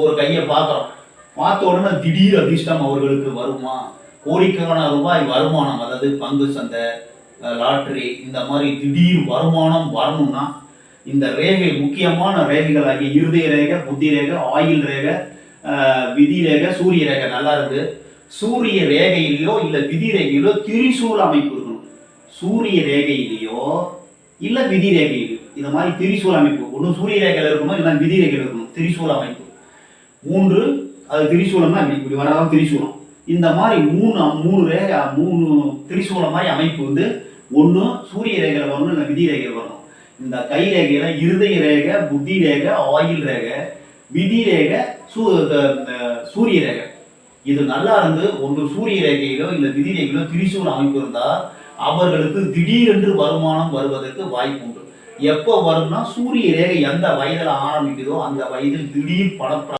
ஒரு கையை பார்க்குறோம், பார்த்த உடனே திடீர் அதிர்ஷ்டம் அவர்களுக்கு வருமா, கோடிக்கணக்கான ரூபாய் வருமானம், அதாவது பங்கு சந்தை, லாட்ரி, இந்த மாதிரி திடீர் வருமானம் வரணும்னா இந்த ரேகை, முக்கியமான ரேகைகளாகிய இருதய ரேகை, புத்தி ரேகை, ஆயுள் ரேகை, விதி ரேகை, சூரிய ரேகை நல்லா இருக்கு. சூரிய ரேகையிலையோ இல்லை விதி ரேகையிலோ திரிசூல அமைப்பு இருக்கணும். சூரிய ரேகையிலையோ இல்லை விதி ரேகையிலையோ இந்த மாதிரி திரிசூல அமைப்பு, ஒன்று சூரிய ரேகையில் இருக்கணும், இல்லை விதி ரேகையில் இருக்கணும். திரிசூல அமைப்பு 3, அது திரிசூலம்னா இப்படி வராதான் திரிசூலம். இந்த மாதிரி மூணு ரேகை, 3 திரிசூலம் மாதிரி அமைப்பு வந்து ஒன்று சூரிய ரேகையில் வரணும், இல்லை விதி ரேகையில் வரணும். இந்த கை ரேகையில இருதய ரேகை, புத்தி ரேகை, ஆயுள் ரேகை, விதி ரேகை, சூரிய ரேகை இது நல்லா இருந்து ஒன்று சூரிய ரேகையிலோ இல்லை விதி ரேகையிலோ திரிசூல அமைப்பு இருந்தால் அவர்களுக்கு திடீரென்று வருமானம் வருவதற்கு வாய்ப்பு உண்டு. எப்போ வரும்னா சூரிய ரேகை எந்த வயதில் ஆரம்பிக்குதோ அந்த வயதில் திடீர் பண